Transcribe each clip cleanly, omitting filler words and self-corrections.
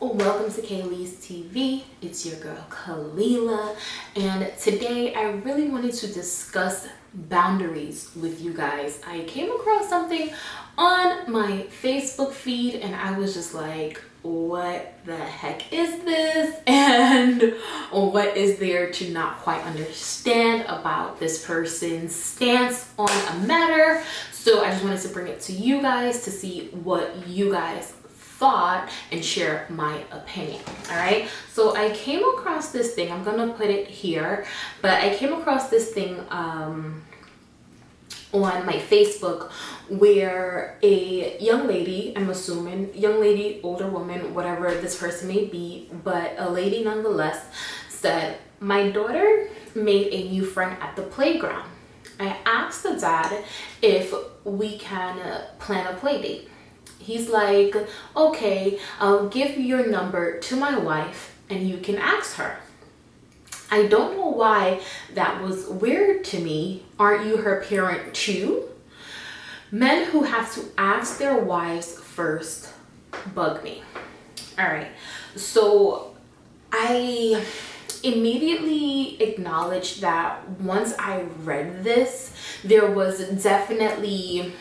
Welcome to KHALEELA'S TV. It's your girl KHALEELA, and today I really wanted to discuss boundaries with you guys. I came across something on my Facebook feed and I was just like, what the heck is this? And what is there to not quite understand about this person's stance on a matter? So I just wanted to bring it to you guys to see what you guys thought and share my opinion. All right, so I came across this thing. I'm gonna put it here, but I came across this thing on my Facebook where a young lady, I'm assuming young lady, older woman, whatever this person may be, but a lady nonetheless, said, my daughter made a new friend at the playground. I asked the dad if we can plan a play date. He's like, okay, I'll give your number to my wife and you can ask her. I don't know why that was weird to me. Aren't you her parent too? Men who have to ask their wives first bug me. All right, so I immediately acknowledged that once I read this, there was definitely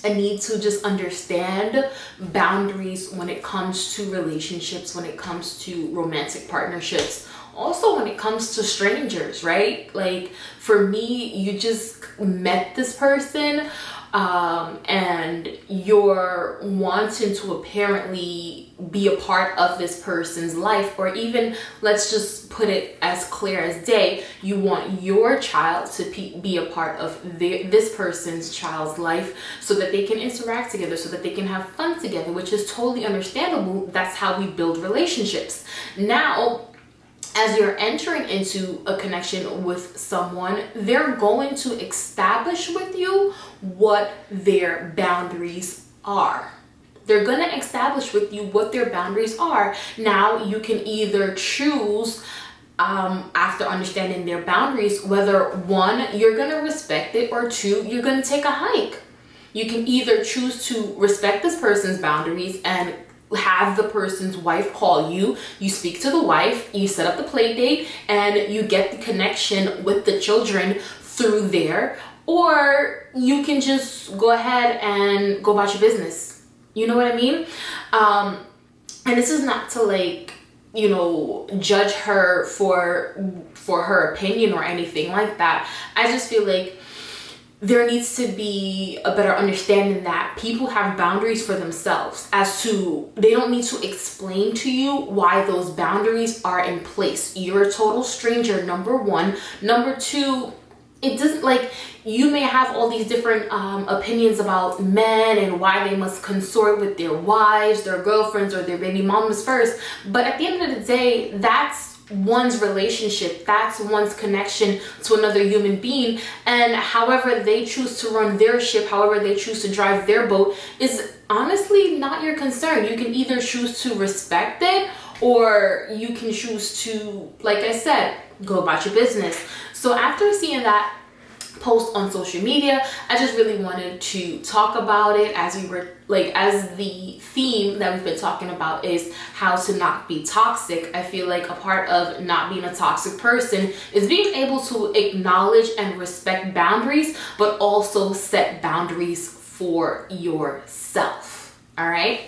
a need to just understand boundaries when it comes to relationships, when it comes to romantic partnerships, also when it comes to strangers, right? Like for me, you just met this person and you're wanting to apparently be a part of this person's life, or even let's just put it as clear as day, you want your child to be a part of this person's child's life so that they can interact together, so that they can have fun together, which is totally understandable. That's how we build relationships. Now, as you're entering into a connection with someone, they're going to establish with you what their boundaries are. They're going to establish with you what their boundaries are. Now, you can either choose, after understanding their boundaries, whether one, you're going to respect it, or two, you're going to take a hike. You can either choose to respect this person's boundaries and have the person's wife call you, you speak to the wife, you set up the play date, and you get the connection with the children through there, or you can just go ahead and go about your business. You know what I mean? And this is not to like, you know, judge her for her opinion or anything like that. I just feel like there needs to be a better understanding that people have boundaries for themselves, as to they don't need to explain to you why those boundaries are in place. You're a total stranger, number one. Number two, it doesn't, like, you may have all these different opinions about men and why they must consort with their wives, their girlfriends, or their baby mamas first, but at the end of the day, that's one's relationship, that's one's connection to another human being, and however they choose to run their ship, however they choose to drive their boat, is honestly not your concern. You can either choose to respect it, or you can choose to, like I said, go about your business. So after seeing that post on social media, I just really wanted to talk about it, as we were like, as the theme that we've been talking about is how to not be toxic. I feel like a part of not being a toxic person is being able to acknowledge and respect boundaries, but also set boundaries for yourself. All right,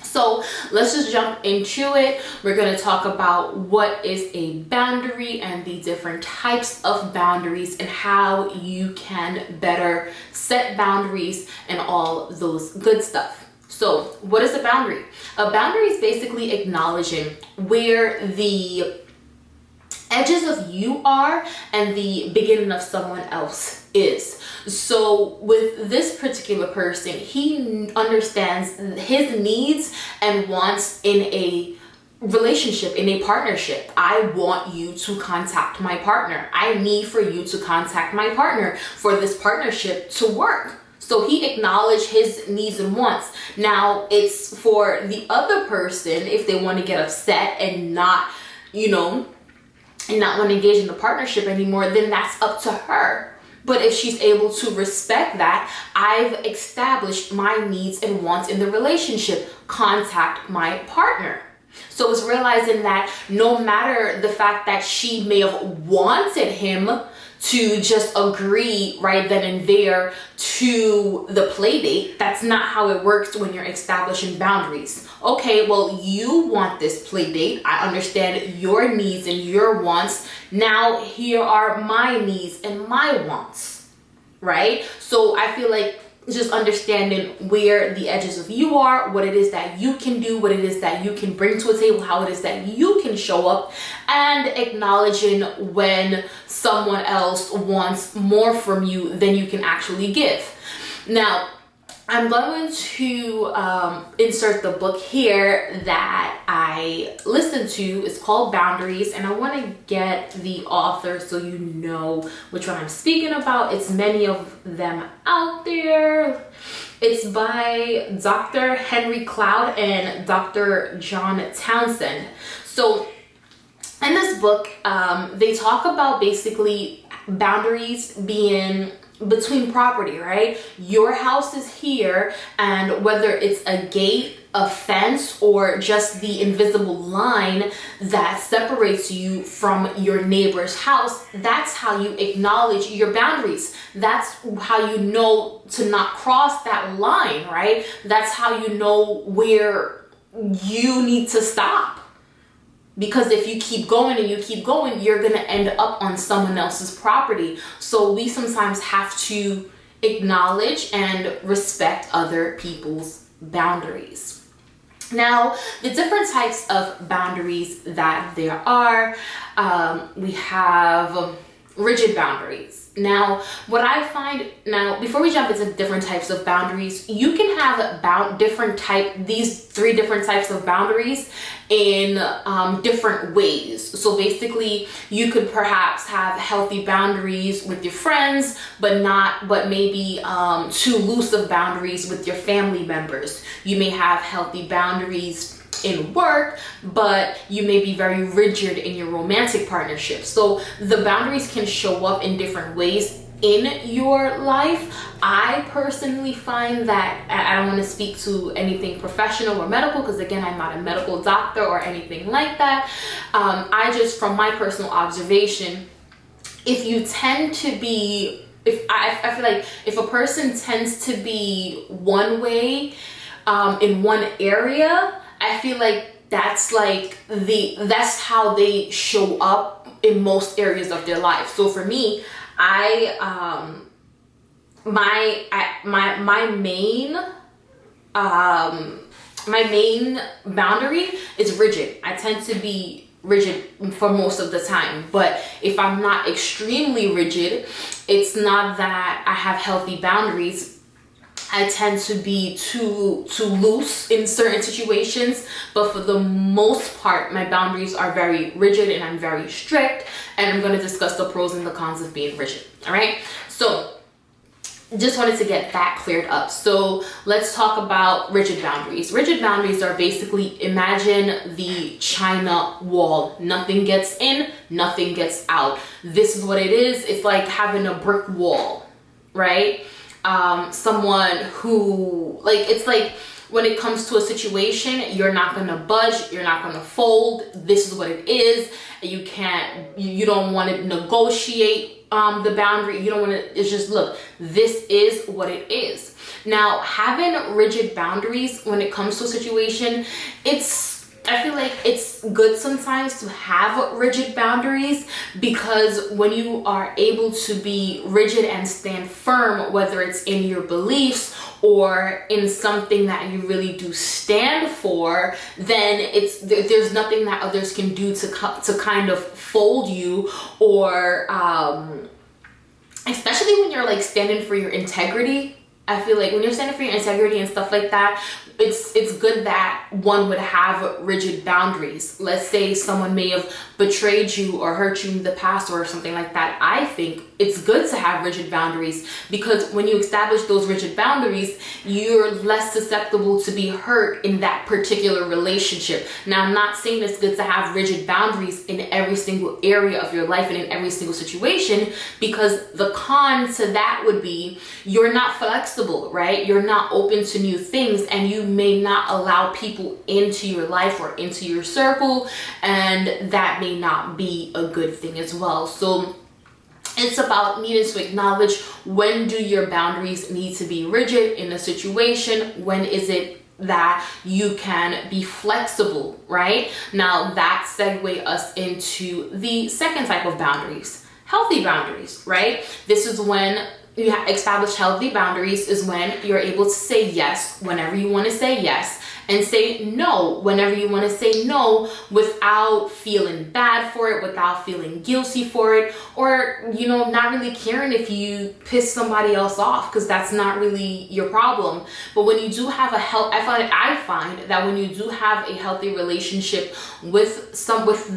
so let's just jump into it. We're going to talk about what is a boundary and the different types of boundaries and how you can better set boundaries and all those good stuff. So what is a boundary? A boundary is basically acknowledging where the edges of you are and the beginning of someone else is. So with this particular person, he understands his needs and wants in a relationship, in a partnership. I want you to contact my partner. I need for you to contact my partner for this partnership to work. So he acknowledged his needs and wants. Now it's for the other person, if they want to get upset and not, you know, and not want to engage in the partnership anymore, then that's up to her. But if she's able to respect that, I've established my needs and wants in the relationship. Contact my partner. So it's realizing that no matter the fact that she may have wanted him to just agree right then and there to the play date, that's not how it works when you're establishing boundaries. Okay, well, you want this play date. I understand your needs and your wants. Now here are my needs and my wants, right? So I feel like just understanding where the edges of you are, what it is that you can do, what it is that you can bring to a table, how it is that you can show up, and acknowledging when someone else wants more from you than you can actually give. Now, I'm going to insert the book here that I listened to. It's called Boundaries, and I want to get the author so you know which one I'm speaking about. It's many of them out there. It's by Dr. Henry Cloud and Dr. John Townsend. So in this book, they talk about basically boundaries being between property, right? Your house is here, and whether it's a gate, a fence, or just the invisible line that separates you from your neighbor's house, that's how you acknowledge your boundaries. That's how you know to not cross that line, right? That's how you know where you need to stop. Because if you keep going and you keep going, you're going to end up on someone else's property. So we sometimes have to acknowledge and respect other people's boundaries. Now, the different types of boundaries that there are, we have rigid boundaries. Now, what I find now, before we jump into different types of boundaries, you can have these three different types of boundaries in different ways. So basically, you could perhaps have healthy boundaries with your friends, but maybe too loose of boundaries with your family members. You may have healthy boundaries in work, but you may be very rigid in your romantic partnership. So the boundaries can show up in different ways in your life. I personally find that, I don't want to speak to anything professional or medical, because again, I'm not a medical doctor or anything like that. I just, from my personal observation, if you tend to be, I feel like if a person tends to be one way in one area, I feel like that's how they show up in most areas of their life. So for me, my main boundary is rigid. I tend to be rigid for most of the time, but if I'm not extremely rigid, it's not that I have healthy boundaries. I tend to be too loose in certain situations, but for the most part, my boundaries are very rigid and I'm very strict, and I'm going to discuss the pros and the cons of being rigid. All right, so just wanted to get that cleared up. So let's talk about rigid boundaries. Rigid boundaries are basically, imagine the China wall. Nothing gets in, nothing gets out. This is what it is. It's like having a brick wall, right? Someone who, it's like when it comes to a situation, you're not going to budge, you're not going to fold. This is what it is. You don't want to negotiate the boundary. You don't want to, it's just, look, this is what it is. Now, having rigid boundaries when it comes to a situation, I feel like it's good sometimes to have rigid boundaries, because when you are able to be rigid and stand firm, whether it's in your beliefs or in something that you really do stand for, then there's nothing that others can do to kind of fold you, or especially when you're standing for your integrity. I feel like when you're standing for your integrity and stuff like that, it's good that one would have rigid boundaries. Let's say someone may have betrayed you or hurt you in the past or something like that. I think it's good to have rigid boundaries, because when you establish those rigid boundaries, you're less susceptible to be hurt in that particular relationship. Now, I'm not saying it's good to have rigid boundaries in every single area of your life and in every single situation, because the con to that would be you're not flexible, right? You're not open to new things, and you may not allow people into your life or into your circle, and that may not be a good thing as well. So it's about needing to acknowledge, when do your boundaries need to be rigid in a situation? When is it that you can be flexible, right? Now that segue us into the second type of boundaries, healthy boundaries, right? This is when you establish healthy boundaries, is when you're able to say yes whenever you want to say yes, and say no whenever you want to say no, without feeling bad for it, without feeling guilty for it, or, you know, not really caring if you piss somebody else off, because that's not really your problem. But when you do have I find that when you do have a healthy relationship with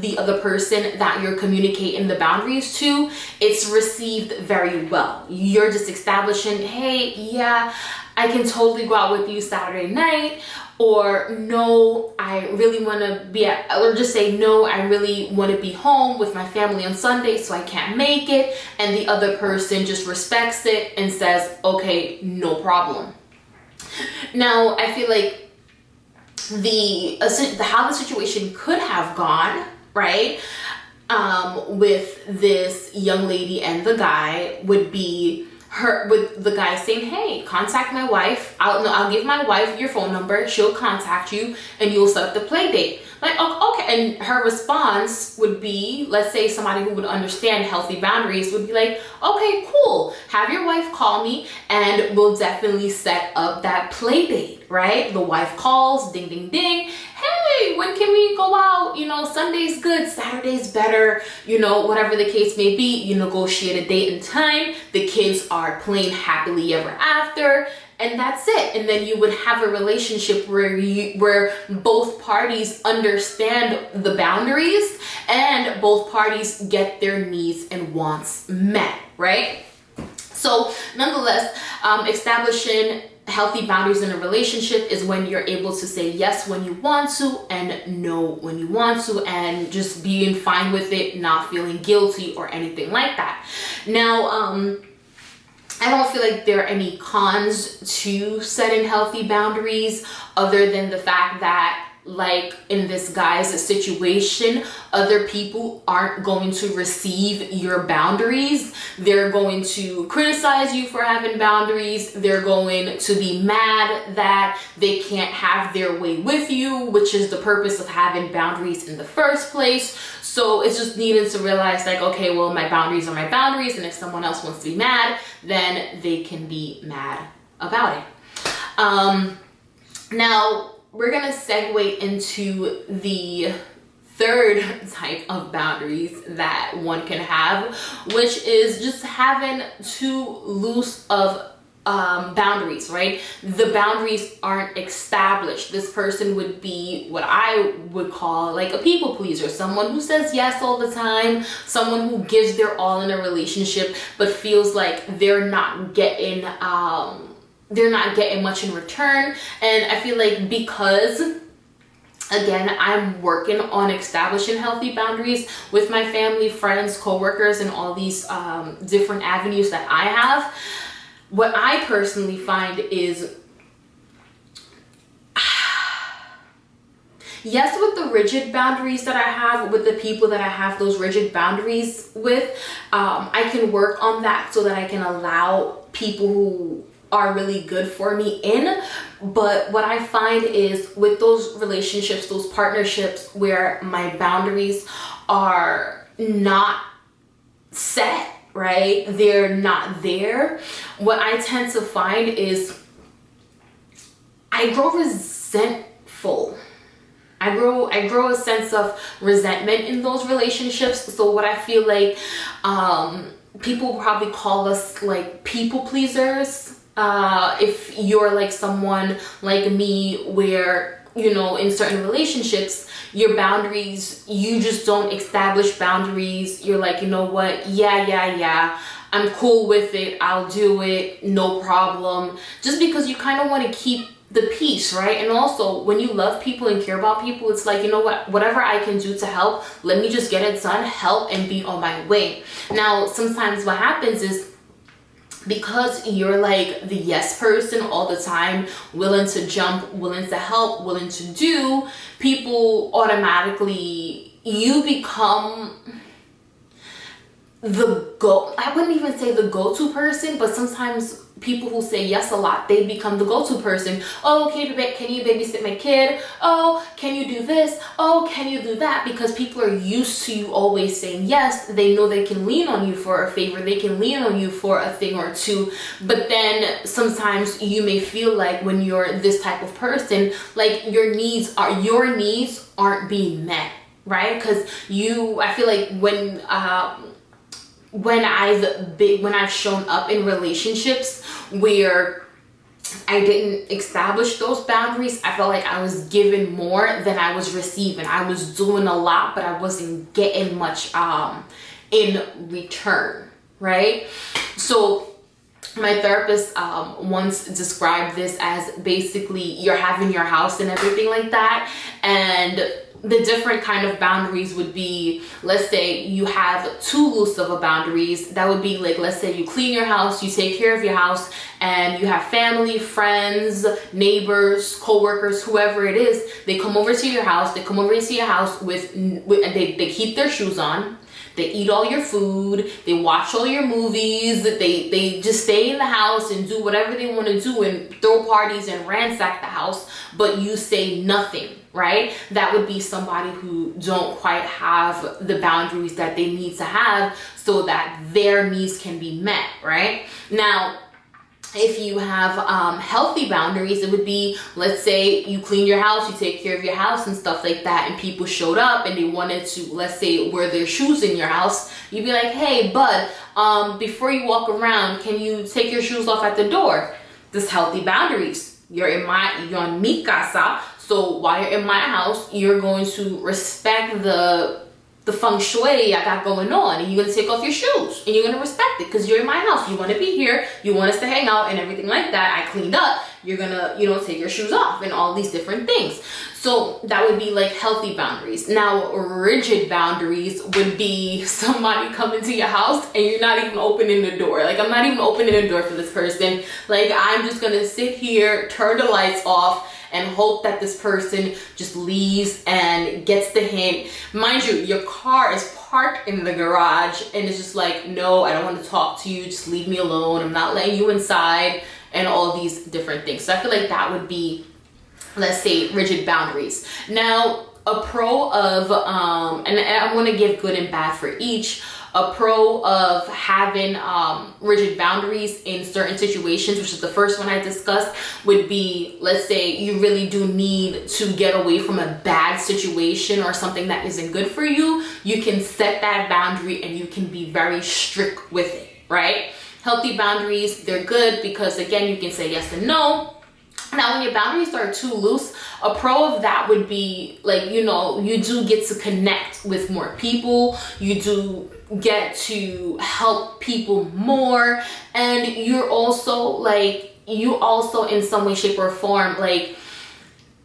the other person that you're communicating the boundaries to, it's received very well. You're just establishing, hey, yeah, I can totally go out with you Saturday night, or no, I really want to be or just say, no, I really want to be home with my family on Sunday, so I can't make it. And the other person just respects it and says, okay, no problem. Now, I feel like how the situation could have gone, right, with this young lady and the guy would be with the guy saying, hey, contact my wife. I'll give my wife your phone number. She'll contact you and you'll set up the play date. Like, okay. And her response would be, let's say somebody who would understand healthy boundaries would be like, okay, cool. Have your wife call me and we'll definitely set up that play date, right? The wife calls, ding, ding, ding. Hey, when can we go out? You know, Sunday's good, Saturday's better, you know, whatever the case may be. You negotiate a date and time. The kids are playing happily ever after, and that's it. And then you would have a relationship where both parties understand the boundaries and both parties get their needs and wants met, right? So nonetheless, establishing healthy boundaries in a relationship is when you're able to say yes when you want to and no when you want to, and just being fine with it, not feeling guilty or anything like that. Now, I don't feel like there are any cons to setting healthy boundaries, other than the fact that, like in this guy's situation, other people aren't going to receive your boundaries. They're going to criticize you for having boundaries. They're going to be mad that they can't have their way with you, which is the purpose of having boundaries in the first place. So it's just needing to realize, like, okay, well, my boundaries are my boundaries, and if someone else wants to be mad, then they can be mad about it. Now, we're gonna segue into the third type of boundaries that one can have, which is just having too loose of boundaries, right? The boundaries aren't established. This person would be what I would call like a people pleaser, someone who says yes all the time, someone who gives their all in a relationship but feels like they're not getting much in return. And I feel like, because again, I'm working on establishing healthy boundaries with my family, friends, coworkers, and all these different avenues that I have, what I personally find is, yes, with the rigid boundaries that I have with the people that I have those rigid boundaries with, I can work on that so that I can allow people who are really good for me in. But what I find is, with those relationships, those partnerships where my boundaries are not set, right? They're not there. What I tend to find is I grow resentful. I grow a sense of resentment in those relationships. So what I feel like people probably call us like people pleasers. if you're like someone like me where, you know, in certain relationships, your boundaries, you just don't establish boundaries. You're like, you know what? Yeah. I'm cool with it. I'll do it. No problem. Just because you kind of want to keep the peace, right? And also, when you love people and care about people, it's like, you know what? Whatever I can do to help, let me just get it done, help, and be on my way. Now, sometimes what happens is, because you're like the yes person all the time, willing to jump, willing to help, willing to do, people automatically, you become I wouldn't even say the go-to person, but sometimes people who say yes a lot, they become the go-to person. Oh, can you babysit my kid? Oh, can you do this? Oh, can you do that? Because people are used to you always saying yes. They know they can lean on you for a favor. They can lean on you for a thing or two. But then sometimes you may feel like when you're this type of person, like your needs aren't being met, right? Because I feel like when I've shown up in relationships where I didn't establish those boundaries, I felt like I was giving more than I was receiving. I was doing a lot, but I wasn't getting much in return, right? So my therapist once described this as basically you're having your house and everything like that, and the different kind of boundaries would be, let's say you have too loose of a boundaries. That would be like, let's say you clean your house, you take care of your house, and you have family, friends, neighbors, co-workers, whoever it is, they come over to your house, and they keep their shoes on. They eat all your food, they watch all your movies, they just stay in the house and do whatever they want to do and throw parties and ransack the house, but you say nothing, right? That would be somebody who don't quite have the boundaries that they need to have so that their needs can be met, right? Now, if you have healthy boundaries, it would be, let's say you clean your house, you take care of your house and stuff like that, and people showed up and they wanted to, let's say, wear their shoes in your house. You'd be like, hey, bud, before you walk around, can you take your shoes off at the door? This healthy boundaries. You're in mi casa, so while you're in my house, you're going to respect the feng shui I got going on, and you're gonna take off your shoes and you're gonna respect it because you're in my house. You want to be here, you want us to hang out and everything like that. I cleaned up, you're gonna, take your shoes off and all these different things. So that would be like healthy boundaries. Now, rigid boundaries would be somebody coming to your house and you're not even opening the door. Like, I'm not even opening the door for this person. Like, I'm just gonna sit here, turn the lights off, and hope that this person just leaves and gets the hint. Mind you, your car is parked in the garage and it's just like, no, I don't want to talk to you. Just leave me alone. I'm not letting you inside, and all these different things. So I feel like that would be, let's say, rigid boundaries. Now, a pro of, and I want to give good and bad for each. A pro of having rigid boundaries in certain situations, which is the first one I discussed, would be, let's say you really do need to get away from a bad situation or something that isn't good for you. You can set that boundary and you can be very strict with it, right? Healthy boundaries, they're good because, again, you can say yes and no. Now, when your boundaries are too loose, a pro of that would be, like, you do get to connect with more people. You do get to help people more. And you're also, in some way, shape, or form, like,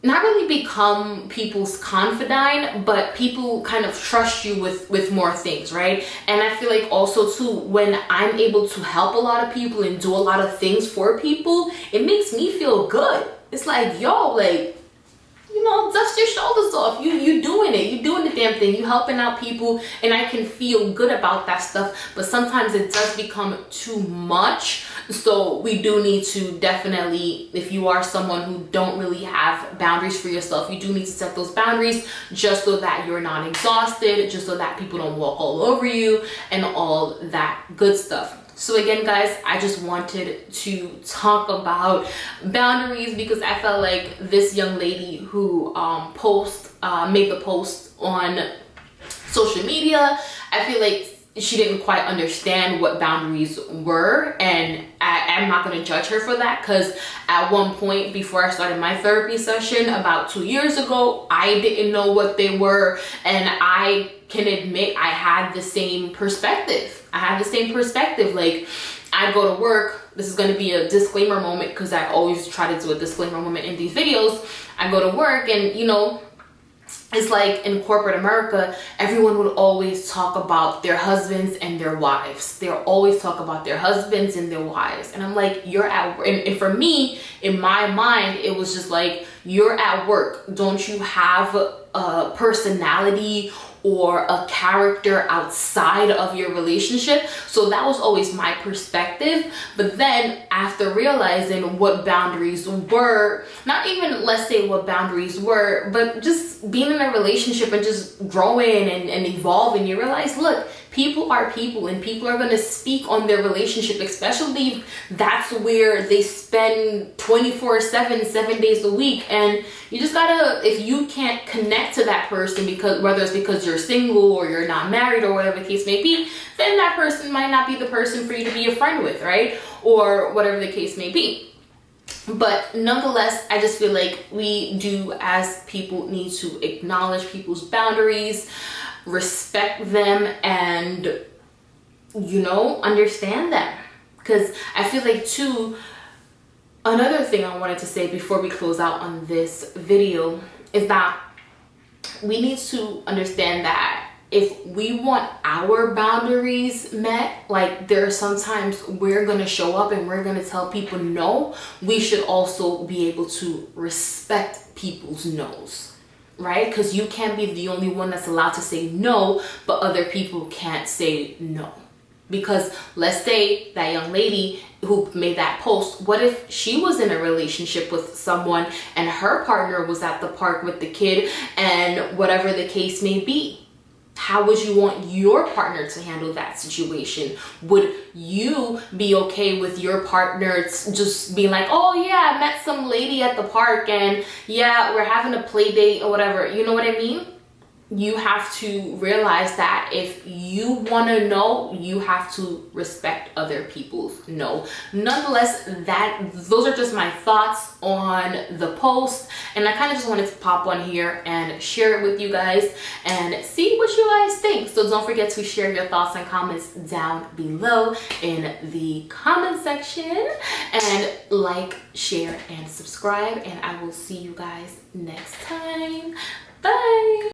not really become people's confidant, but people kind of trust you with more things, right? And I feel like also too, when I'm able to help a lot of people and do a lot of things for people, it makes me feel good. It's like, yo, like, dust your shoulders off. You doing it. You doing the damn thing. You helping out people, and I can feel good about that stuff. But sometimes it does become too much. So we do need to definitely, if you are someone who don't really have boundaries for yourself, you do need to set those boundaries just so that you're not exhausted, just so that people don't walk all over you and all that good stuff. So again, guys, I just wanted to talk about boundaries because I felt like this young lady who made the post on social media, I feel like she didn't quite understand what boundaries were, and I'm not going to judge her for that, because at one point before I started my therapy session about 2 years ago, I didn't know what they were, and I can admit I had the same perspective. Like, I go to work. This is going to be a disclaimer moment, because I always try to do a disclaimer moment in these videos. I go to work, and you know, it's like in corporate America, everyone would always talk about their husbands and their wives. They'll always talk about their husbands and their wives. And I'm like, you're at work. And for me, in my mind, it was just like, you're at work. Don't you have a personality or a character outside of your relationship? So that was always my perspective. But then after realizing what boundaries were, not even let's say what boundaries were, but just being in a relationship and just growing and evolving, you realize, look, people are people, and people are going to speak on their relationship, especially if that's where they spend 24/7, 7 days a week. And you just gotta, if you can't connect to that person, because whether it's because you're single or you're not married or whatever the case may be, then that person might not be the person for you to be a friend with, right? Or whatever the case may be. But nonetheless, I just feel like we do as people need to acknowledge people's boundaries, respect them, and, you know, understand them. Because I feel like too, another thing I wanted to say before we close out on this video is that we need to understand that if we want our boundaries met, like there are sometimes we're going to show up and we're going to tell people no, we should also be able to respect people's no's, right? Because you can't be the only one that's allowed to say no, but other people can't say no. Because let's say that young lady who made that post, what if she was in a relationship with someone and her partner was at the park with the kid and whatever the case may be? How would you want your partner to handle that situation? Would you be okay with your partner just being like, oh yeah, I met some lady at the park and yeah, we're having a play date or whatever? You know what I mean? You have to realize that if you want to know, you have to respect other people's no. Nonetheless, those are just my thoughts on the post, and I kind of just wanted to pop on here and share it with you guys and see what you guys think. So don't forget to share your thoughts and comments down below in the comment section, and like, share, and subscribe, and I will see you guys next time. Bye.